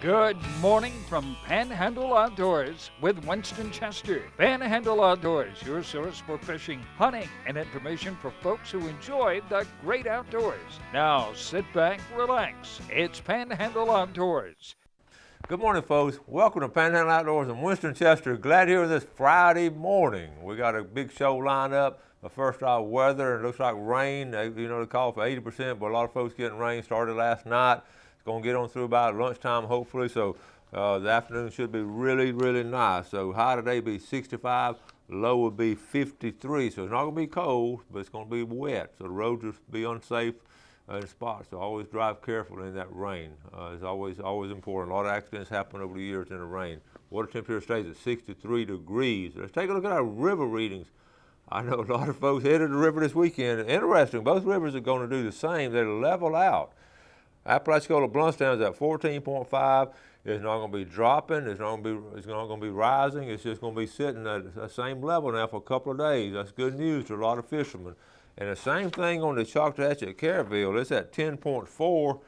Good morning from Panhandle Outdoors with Winston Chester. Panhandle Outdoors, your source for fishing, hunting, and information for folks who enjoy the great outdoors. Now sit back, relax. It's Panhandle Outdoors. Good morning, folks. Welcome to Panhandle Outdoors. I'm Winston Chester. Glad you're here this Friday morning. We got a big show lined up. The first weather, it looks like rain. They call for 80%, but a lot of folks getting rain. Started last night. It's going to get on through about lunchtime, hopefully. So the afternoon should be really, really nice. So high today be 65, low will be 53. So it's not going to be cold, but it's going to be wet. So the roads will be unsafe in spots. So always drive carefully in that rain. It's always important. A lot of accidents happen over the years in the rain. Water temperature stays at 63 degrees. Let's take a look at our river readings. I know a lot of folks headed the river this weekend. Interesting, both rivers are going to do the same. They level out. Apalachicola Bluntstown is at 14.5. It's not going to be dropping. It's not going to be rising. It's just going to be sitting at the same level now for a couple of days. That's good news to a lot of fishermen. And the same thing on the Choctawhatchee at Caryville. It's at 10.4,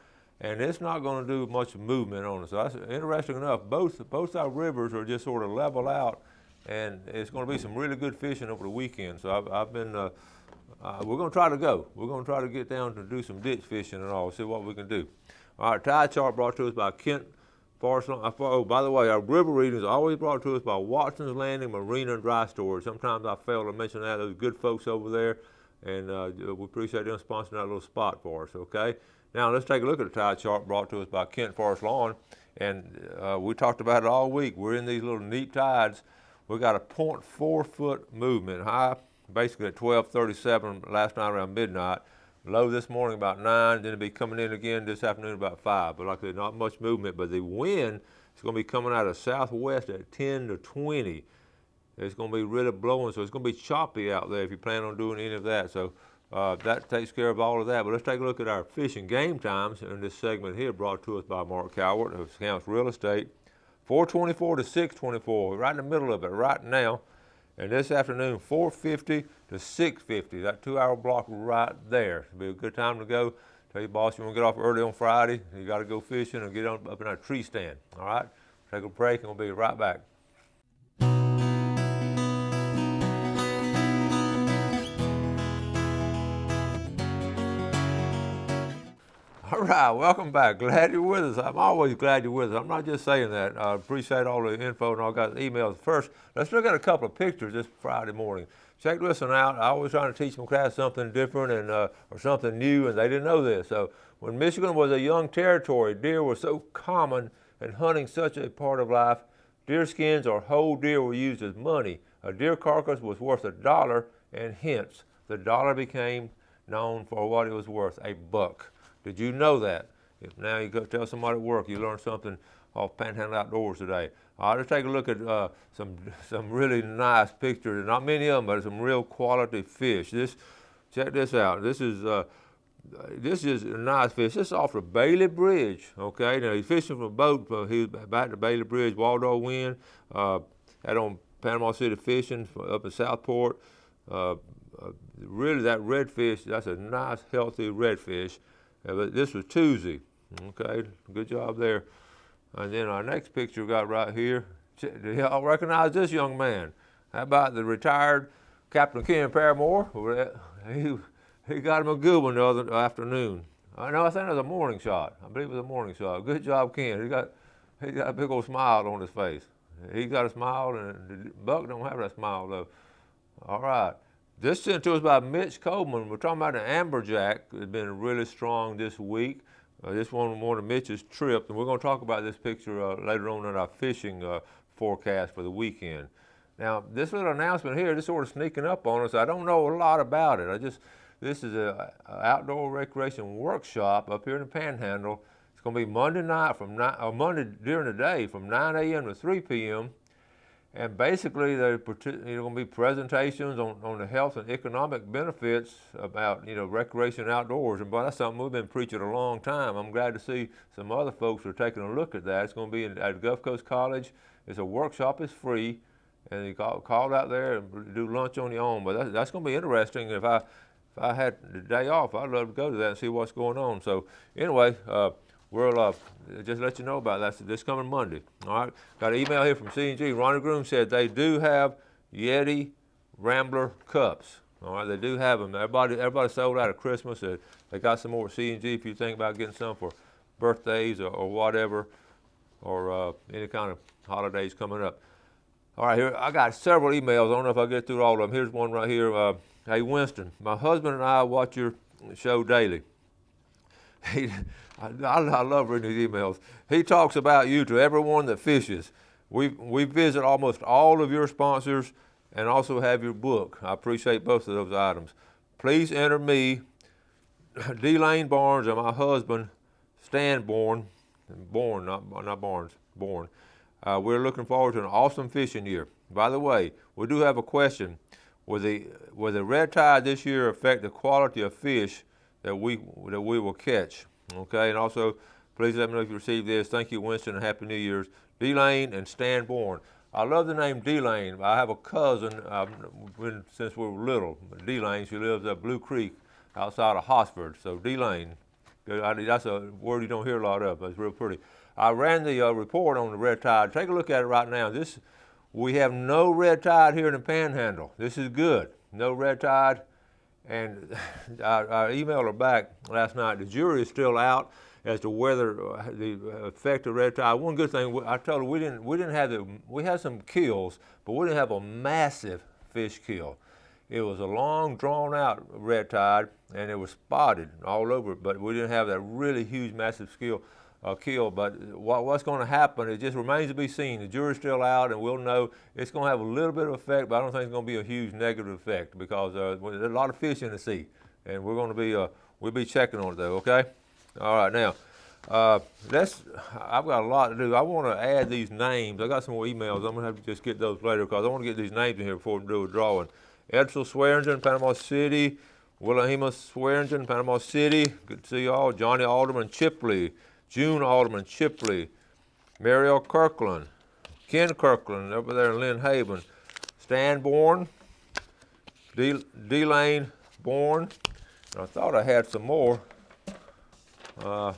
and it's not going to do much movement on it. So that's interesting enough. Both our rivers are just sort of level out, and it's going to be some really good fishing over the weekend. So I've been. We're going to try to go. We're going to try to get down to do some ditch fishing and all, see what we can do. All right, tide chart brought to us by Kent Forest. Oh, by the way, our river readings are always brought to us by Watson's Landing Marina and Dry Storage. Sometimes I fail to mention that. Those good folks over there, and we appreciate them sponsoring that little spot for us, okay? Now, let's take a look at the tide chart brought to us by Kent Forest Lawn. And we talked about it all week. We're in these little neat tides. We got a 0.4 foot movement high. Basically at 12:37 last night around midnight. Low this morning about 9, then it'll be coming in again this afternoon about 5. But like I said, not much movement, but the wind is going to be coming out of southwest at 10 to 20. It's going to be really blowing, so it's going to be choppy out there if you plan on doing any of that. So that takes care of all of that. But let's take a look at our fishing game times in this segment here brought to us by Mark Cowart of Scamps Real Estate. 4:24 to 6:24, right in the middle of it right now. And this afternoon, 4:50 to 6:50, that 2-hour block right there. It'll be a good time to go. Tell your boss you want to get off early on Friday. You got to go fishing or get up in our tree stand. All right? Take a break and we'll be right back. All right, welcome back. Glad you're with us. I'm always glad you're with us. I'm not just saying that. I appreciate all the info and all got the emails. First, let's look at a couple of pictures this Friday morning. Check this one out. I always trying to teach my class something different and or something new, and they didn't know this. So when Michigan was a young territory, deer were so common and hunting such a part of life, deer skins or whole deer were used as money. A deer carcass was worth $1, and hence the dollar became known for what it was worth, a buck. Did you know that? If now you go tell somebody at work you learned something off Panhandle Outdoors today. All right, let's take a look at some really nice pictures. Not many of them, but some real quality fish. Check this out. This is a nice fish. This is off the Bailey Bridge. Okay, now he's fishing from a boat. He was back to Bailey Bridge, Waldo Wind. Had on Panama City fishing up in Southport. Really, that redfish. That's a nice, healthy redfish. But this was Tuesday. Okay, good job there. And then our next picture we got right here. Do y'all recognize this young man? How about the retired Captain Ken Paramore? He got him a good one the other afternoon. I think it was a morning shot. I believe it was a morning shot. Good job, Ken. He got a big old smile on his face. He got a smile, and the buck don't have that smile though. All right. This sent to us by Mitch Coleman. We're talking about an amberjack. It's been really strong this week. This one of Mitch's trips, and we're going to talk about this picture later on in our fishing forecast for the weekend. Now, this little announcement here, this sort of sneaking up on us. I don't know a lot about it. This is an outdoor recreation workshop up here in the Panhandle. It's going to be Monday night Monday during the day from 9 a.m. to 3 p.m. And basically, there are going to be presentations on the health and economic benefits about recreation outdoors. And boy, that's something we've been preaching a long time. I'm glad to see some other folks are taking a look at that. It's going to be at Gulf Coast College. It's a workshop. It's free, and you call out there and do lunch on your own. But that's going to be interesting. If I had the day off, I'd love to go to that and see what's going on. So anyway. we'll just let you know about that this coming Monday. All right. Got an email here from C&G. Ronnie Groom said they do have Yeti Rambler cups. All right, they do have them. Everybody sold out at Christmas. They got some more at C&G if you think about getting some for birthdays or whatever, or any kind of holidays coming up. All right, here I got several emails. I don't know if I'll get through all of them. Here's one right here. Hey, Winston, my husband and I watch your show daily. I love reading these emails. He talks about you to everyone that fishes. We visit almost all of your sponsors and also have your book. I appreciate both of those items. Please enter me, D. Lane Barnes, and my husband, Stan Bourne, not Barnes, Bourne. We're looking forward to an awesome fishing year. By the way, we do have a question. Will the red tide this year affect the quality of fish that we will catch? Okay, and also, please let me know if you received this. Thank you, Winston, and Happy New Year's. D. Lane and Stan Bourne. I love the name D. Lane. I have a cousin since we were little. D. Lane, she lives at Blue Creek outside of Hosford. So D. Lane, that's a word you don't hear a lot of, but it's real pretty. I ran the report on the red tide. Take a look at it right now. We have no red tide here in the Panhandle. This is good. No red tide. And I emailed her back last night. The jury is still out as to whether the effect of red tide. One good thing, I told her we had some kills, but we didn't have a massive fish kill. It was a long, drawn out red tide, and it was spotted all over, but we didn't have that really huge, massive kill. But what's going to happen, it just remains to be seen. The jury's still out, and we'll know. It's going to have a little bit of effect, but I don't think it's going to be a huge negative effect because there's a lot of fish in the sea, and we're going to be we'll be checking on it though. Okay. All right, now I've got a lot to do. I want to add these names. I got some more emails. I'm going to have to just get those later because I want to get these names in here before we do a drawing. Edsel Swearingen, Panama City. Willahima Swearingen, Panama City. Good to see y'all. Johnny Alderman Chipley. June Alderman Chipley. Mariel Kirkland. Ken Kirkland over there in Lynn Haven. Stan Bourne. D. Lane Bourne. And I thought I had some more. You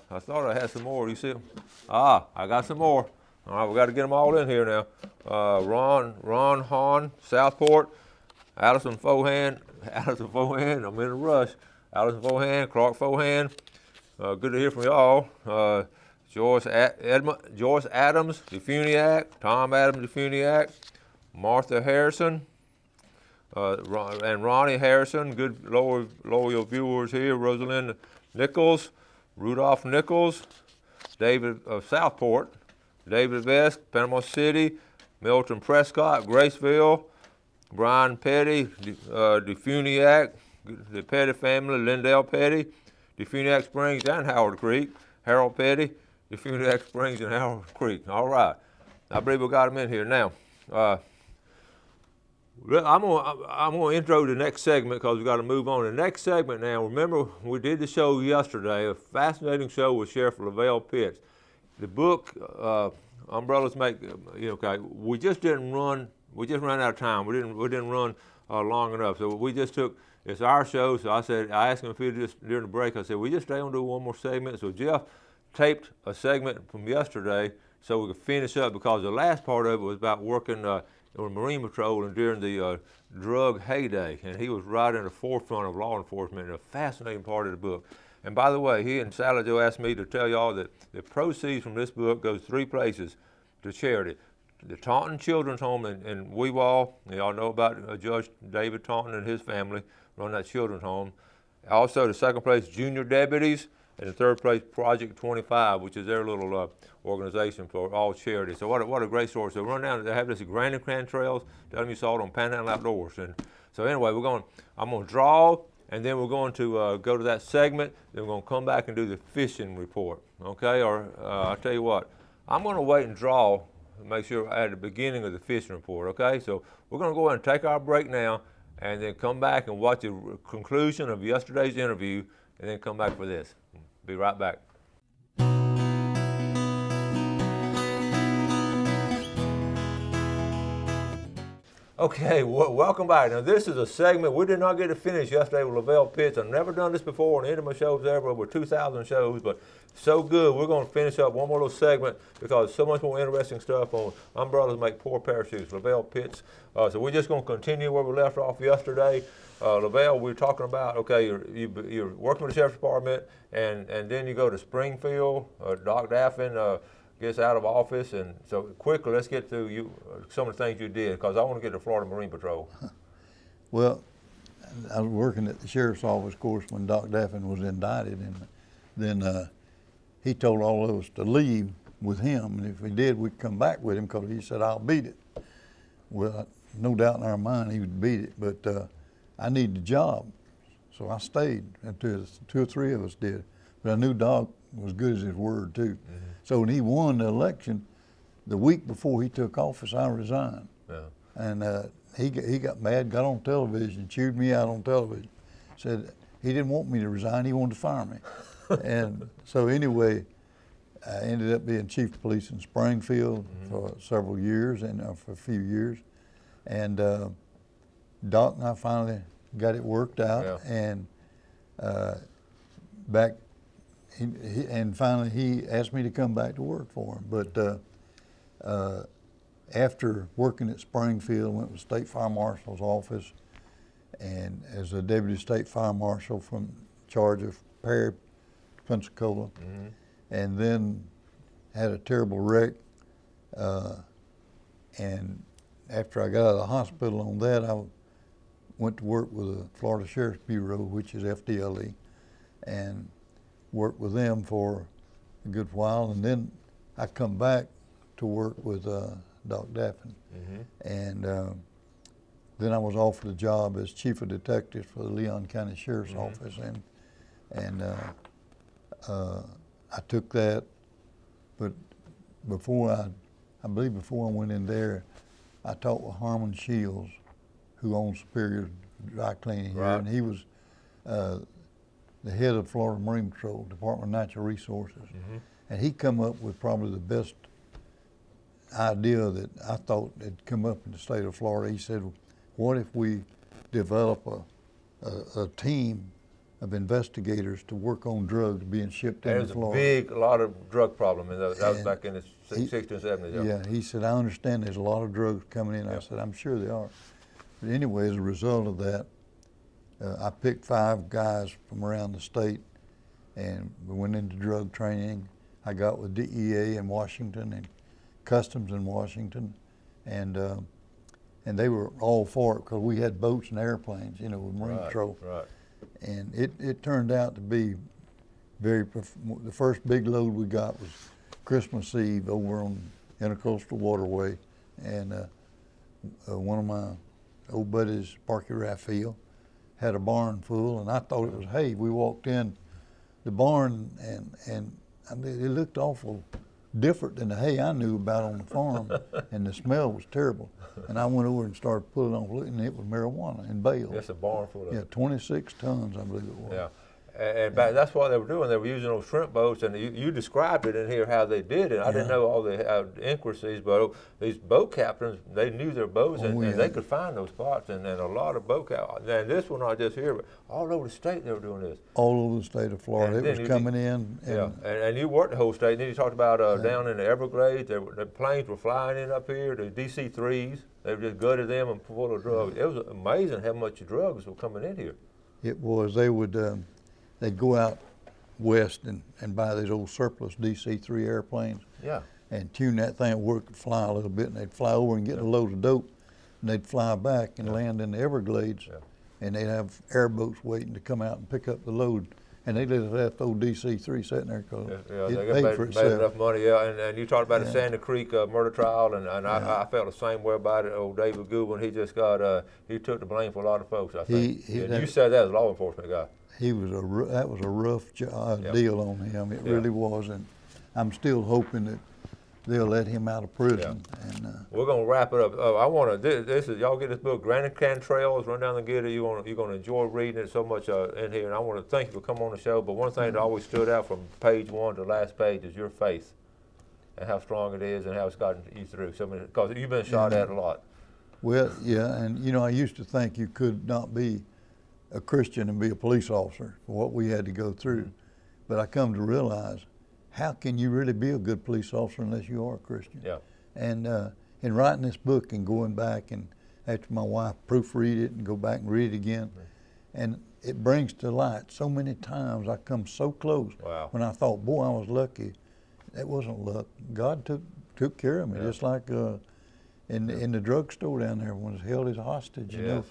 see them? I got some more. All right, we got to get them all in here now. Ron Hahn, Southport. Allison Fohan, I'm in a rush. Allison Fohan, Clark Fohan. Good to hear from y'all. Joyce Adams, Defuniak. Tom Adams, Defuniak. Martha Harrison. And Ronnie Harrison, good loyal viewers here. Rosalind Nichols. Rudolph Nichols, David of Southport, David Vest, Panama City, Milton Prescott, Graceville, Brian Petty, Defuniak, the Petty family, Lindell Petty, Defuniak Springs and Howard Creek, Harold Petty, Defuniak Springs and Howard Creek. All right, I believe we got them in here now. I'm gonna intro the next segment because we got to move on. The next segment now. Remember, we did the show yesterday, a fascinating show with Sheriff Lavelle Pitts. The book, Umbrellas Make, okay. We just ran out of time. We didn't run long enough. So we just took. It's our show. So I asked him if he'd just during the break. I said, we just stay on to do one more segment. So Jeff taped a segment from yesterday so we could finish up because the last part of it was about working. On Marine Patrol and during the drug heyday, and he was right in the forefront of law enforcement, and a fascinating part of the book. And by the way, he and Sally Joe asked me to tell y'all that the proceeds from this book goes 3 places to charity. The Taunton Children's Home in Weewall, y'all know about Judge David Taunton and his family run that children's home. Also, the second place, Junior Deputies, and the third place, Project 25, which is their little organization for all charity. So what a great story. So run down, they have this Grand and Cran Trails, tell them you saw it on Panhandle Outdoors. And so anyway, I'm going to draw, and then we're going to go to that segment, then we're going to come back and do the fishing report, okay? Or I'll tell you what, I'm going to wait and draw, make sure at the beginning of the fishing report, okay? So we're going to go ahead and take our break now, and then come back and watch the conclusion of yesterday's interview, and then come back for this. Be right back. Okay, welcome back. Now this is a segment we did not get to finish yesterday with Lavelle Pitts. I've never done this before on any of my shows ever, over 2,000 shows, but so good. We're going to finish up one more little segment because so much more interesting stuff on umbrellas make poor parachutes. Lavelle Pitts. So we're just going to continue where we left off yesterday. Lavelle, we were talking about, okay, you're working with the Sheriff's Department, and then you go to Springfield. Doc Daffin gets out of office, and so quickly let's get to some of the things you did, because I want to get to Florida Marine Patrol. Well, I was working at the Sheriff's Office, of course, when Doc Daffin was indicted, and then he told all of us to leave with him, and if we did, we'd come back with him, because he said, I'll beat it. Well, no doubt in our mind he would beat it, but I needed a job, so I stayed until 2 or 3 of us did. But I knew Doc was good as his word too. Mm-hmm. So when he won the election, the week before he took office, I resigned. Yeah. And he got mad, got on television, chewed me out on television, said he didn't want me to resign, he wanted to fire me. And so anyway, I ended up being chief of police in Springfield for several years, and for a few years. And Doc and I finally got it worked out, and finally he asked me to come back to work for him. But after working at Springfield, I went to the State Fire Marshal's office, and as a deputy state fire marshal from charge of Perry, Pensacola, and then had a terrible wreck. And after I got out of the hospital on that, I went to work with the Florida Sheriff's Bureau, which is FDLE, and worked with them for a good while. And then I come back to work with Doc Daffin. And then I was offered a job as chief of detectives for the Leon County Sheriff's Office, and I took that. But I believe before I went in there, I talked with Harmon Shields, who owns Superior Dry Cleaning here, and he was the head of Florida Marine Patrol, Department of Natural Resources. And he come up with probably the best idea that I thought had come up in the state of Florida. He said, what if we develop a team of investigators to work on drugs being shipped into Florida? There's a lot of drug problem, and that was back in the 60s and 70s. Yeah, he said, I understand there's a lot of drugs coming in. I said, I'm sure they are. But anyway, as a result of that, I picked 5 guys from around the state, and we went into drug training. I got with DEA in Washington and Customs in Washington, and they were all for it because we had boats and airplanes, with Marine Patrol. And it turned out to be the first big load we got was Christmas Eve over on Intercoastal Waterway, and one of my old buddies, Parky Raphael, had a barn full, and I thought it was hay. We walked in the barn, and I mean, it looked awful different than the hay I knew about on the farm, and the smell was terrible. And I went over and started pulling off, and it was marijuana in bales. That's a barn full of it. 26 tons, I believe it was. Yeah. And that's what they were doing. They were using those shrimp boats, and you described it in here how they did it. I didn't know all the intricacies, but these boat captains, they knew their boats, and they could find those spots. And a lot of boat captains, and this one not just here, but all over the state they were doing this. All over the state of Florida, it was coming in. And you worked the whole state. And then you talked about down in the Everglades, the planes were flying in up here, the DC-3s. They just gutted them and full of drugs. It was amazing how much drugs were coming in here. It was. They would. They'd go out west and buy these old surplus DC-3 airplanes. Yeah. And tune that thing where it could fly a little bit, and they'd fly over and get a load of dope, and they'd fly back and land in the Everglades, and they'd have airboats waiting to come out and pick up the load. And they let that old DC-3 sitting there because it paid for itself. Made enough money, And you talked about the Sandy Creek murder trial, and I felt the same way about it. Old David Goodwin, he just he took the blame for a lot of folks, I think. You said that as a law enforcement guy. That was a rough deal on him. It really was, and I'm still hoping that they'll let him out of prison. And we're gonna wrap it up. I want to. This is y'all get this book, Grand Cantrell's. Run down and get it. You're gonna enjoy reading it. So much in here, and I want to thank you for coming on the show. But one thing that always stood out from page 1 to the last page is your faith, and how strong it is, and how it's gotten you through. Because you've been shot at a lot. Well, yeah, and you know, I used to think you could not be a Christian and be a police officer for what we had to go through. But I come to realize, how can you really be a good police officer unless you are a Christian? Yeah. And in writing this book and going back, and after my wife proofread it and go back and read it again, and it brings to light so many times I come so close. Wow. When I thought, boy, I was lucky. That wasn't luck. God took care of me, just like in the drugstore down there when I was held as a hostage, you know.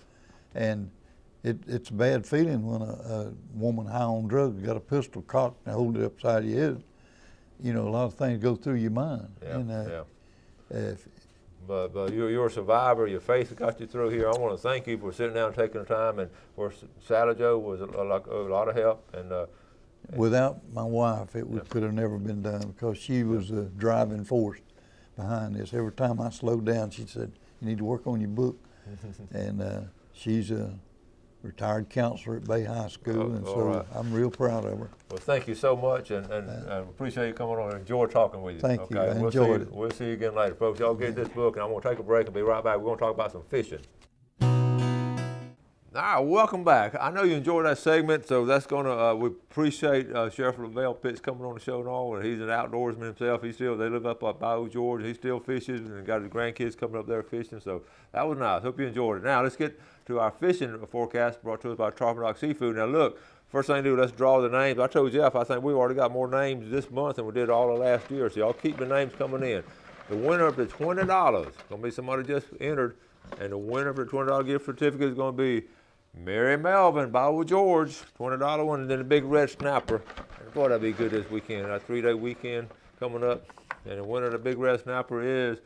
And it's a bad feeling when a woman high on drugs got a pistol cocked and hold it upside your head. You know, a lot of things go through your mind. But you're a survivor. Your faith got you through here. I want to thank you for sitting down and taking the time. And for Sally Joe was a lot of help. And without my wife, it could have never been done, because she was the driving force behind this. Every time I slowed down, she said, "You need to work on your book." And she's a retired counselor at Bay High School, and so I'm real proud of her. Well, thank you so much, and I appreciate you coming on and enjoy talking with you. Thank you. I enjoyed it. We'll see you again later, folks. Y'all get this book, and I'm going to take a break and be right back. We're going to talk about some fishing. All right, welcome back. I know you enjoyed that segment, so that's going to, we appreciate Sheriff Lavelle Pitts coming on the show and all, and he's an outdoorsman himself. They live up at Bayou George. He still fishes and got his grandkids coming up there fishing, so that was nice. Hope you enjoyed it. Now, let's get to our fishing forecast brought to us by Tarpon Rock Seafood. Now, look, first thing to do, let's draw the names. I told Jeff, I think we've already got more names this month than we did all of last year, so y'all keep the names coming in. The winner of the $20, going to be somebody just entered, and the winner of the $20 gift certificate is going to be Mary Melvin, Bayou George, $20 one, and then the big red snapper. And boy, that'd be good this weekend, our 3-day weekend coming up. And the winner of the big red snapper is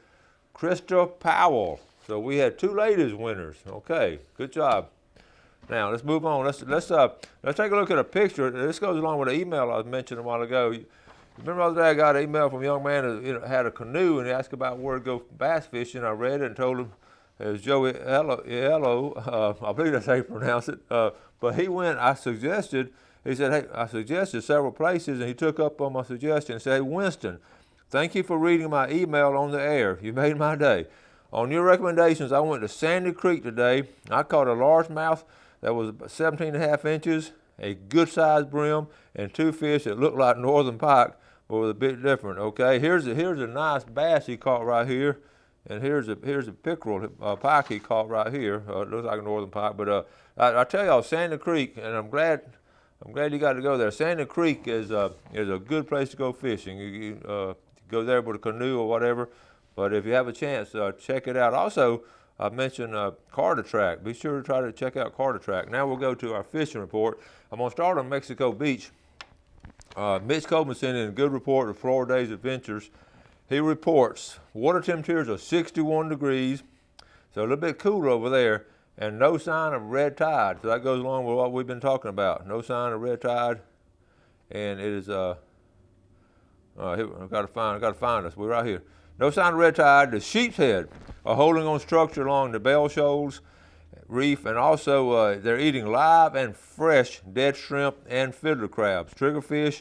Krista Powell. So we had 2 ladies winners. Okay, good job. Now let's move on. Let's take a look at a picture. This goes along with the email I was mentioning a while ago. Remember the other day I got an email from a young man who had a canoe, and he asked about where to go bass fishing. I read it and told him it was Joey Hello, I believe that's how you pronounce it. But he went, he said, hey, I suggested several places, and he took up on my suggestion and said, hey, Winston, thank you for reading my email on the air. You made my day. On your recommendations, I went to Sandy Creek today. I caught a largemouth that was 17.5 inches, a good-sized brim, and 2 fish that looked like northern pike, but was a bit different. Okay, here's a nice bass he caught right here. And here's a pickerel pike he caught right here. It looks like a northern pike, but I tell y'all, Sandy Creek, and I'm glad you got to go there. Sandy Creek is a good place to go fishing. You go there with a canoe or whatever, but if you have a chance, check it out. Also, I mentioned Carter Track. Be sure to try to check out Carter Track. Now we'll go to our fishing report. I'm going to start on Mexico Beach. Mitch Coleman sent in a good report of Florida Days Adventures. He reports water temperatures are 61 degrees, so a little bit cooler over there, and no sign of red tide. So that goes along with what we've been talking about. No sign of red tide, and it is here, I've got to find us. We're right here. No sign of red tide. The sheep's head are holding on structure along the Bell Shoals Reef, and also they're eating live and fresh dead shrimp and fiddler crabs. Triggerfish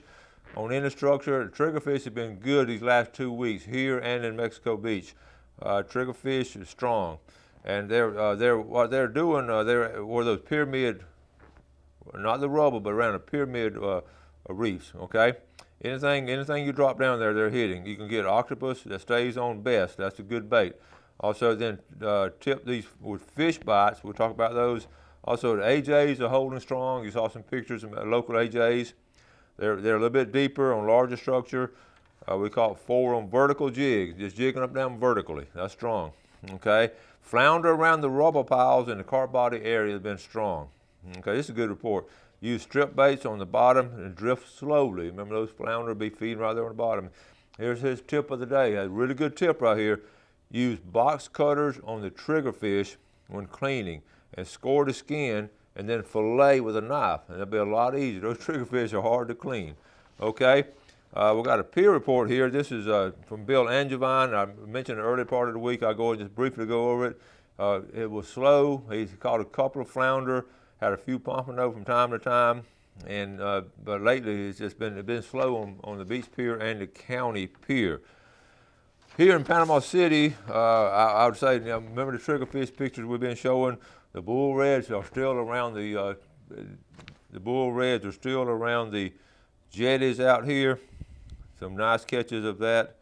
on any structure. The triggerfish have been good these last 2 weeks here and in Mexico Beach. Triggerfish is strong, and what they're doing. They're where those pyramid, not the rubble, but around the pyramid reefs. Okay, anything you drop down there, they're hitting. You can get octopus that stays on best. That's a good bait. Also, then tip these with fish bites. We'll talk about those. Also, the AJs are holding strong. You saw some pictures of local AJs. They're a little bit deeper on larger structure. We call it 4 on vertical jigs, just jigging up down vertically. That's strong. Okay, flounder around the rubble piles in the carp body area has been strong. Okay, this is a good report. Use strip baits on the bottom and drift slowly. Remember, those flounder will be feeding right there on the bottom. Here's his tip of the day. A really good tip right here. Use box cutters on the triggerfish when cleaning and score the skin, and then fillet with a knife, and it'll be a lot easier. Those triggerfish are hard to clean. Okay, we've got a peer report here. This is from Bill Angevine. I mentioned the early part of the week. I'll go and just briefly go over it. It was slow. He's caught a couple of flounder, had a few pompano from time to time, and but lately it's been slow on the beach pier and the county pier. Here in Panama City, I would say, remember the triggerfish pictures we've been showing? The bull reds are still around the jetties out here. Some nice catches of that.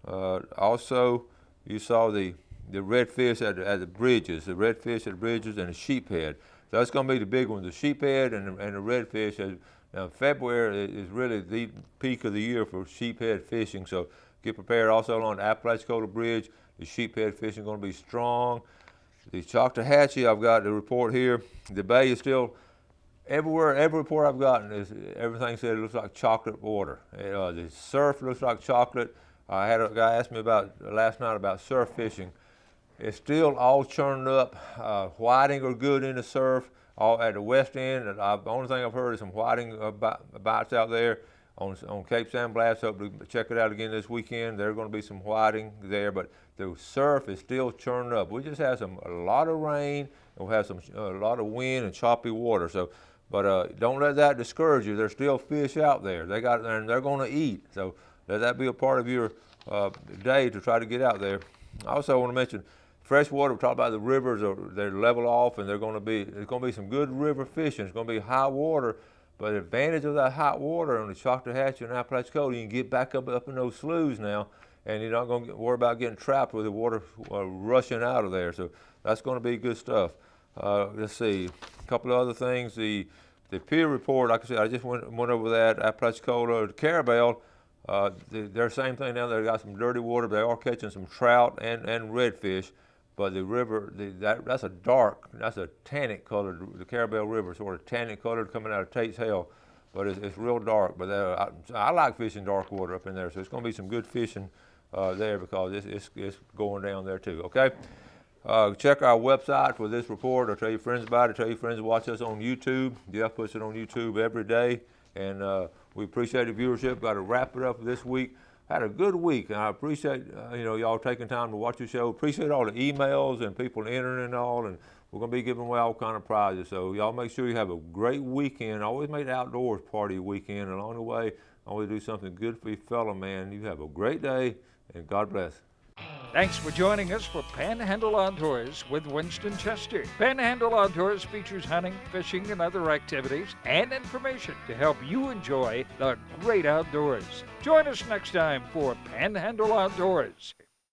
Also, you saw the redfish at the bridges, and the sheephead. So that's going to be the big ones, the sheephead and the redfish. Now February is really the peak of the year for sheephead fishing, so get prepared. Also along the Apalachicola Bridge, the sheephead fishing is going to be strong. The Choctawhatchee, I've got the report here. The bay is still everywhere. Every report I've gotten is everything said it looks like chocolate water. The surf looks like chocolate. I had a guy ask me about last night about surf fishing. It's still all churned up. Whiting are good in the surf. All at the west end, the only thing I've heard is some whiting bites out there on Cape San Blas. Hope to check it out again this weekend. There's going to be some whiting there, but the surf is still churned up. We just had a lot of rain, and we had a lot of wind and choppy water. So, but don't let that discourage you. There's still fish out there. They got and they're going to eat. So let that be a part of your day to try to get out there. I also want to mention freshwater. We talked about the rivers, they're level off, and there's going to be some good river fishing. It's going to be high water, but the advantage of that hot water on the Choctawhatchee and Apalachicola, you can get back up in those sloughs now, and you're not going to worry about getting trapped with the water rushing out of there. So that's going to be good stuff. Let's see, a couple of other things. The pier report, like I said, I just went over that. Apalachicola, the Carabel, they're the same thing now. They've got some dirty water, but they are catching some trout and redfish. But the river, that's a tannic colored, the Carabel River, sort of tannic colored coming out of Tate's Hell. But it's real dark. But I like fishing dark water up in there, so it's going to be some good fishing there because it's going down there too, okay? Check our website for this report, or tell your friends about it, tell your friends to watch us on YouTube. Jeff puts it on YouTube every day, and we appreciate the viewership. Got to wrap it up this week. Had a good week, and I appreciate y'all taking time to watch the show. Appreciate all the emails and people entering and all, and we're going to be giving away all kind of prizes. So y'all make sure you have a great weekend. Always make the outdoors part of your weekend, and along the way, always do something good for your fellow man. You have a great day, and God bless. Thanks for joining us for Panhandle Outdoors with Winston Chester. Panhandle Outdoors features hunting, fishing, and other activities and information to help you enjoy the great outdoors. Join us next time for Panhandle Outdoors.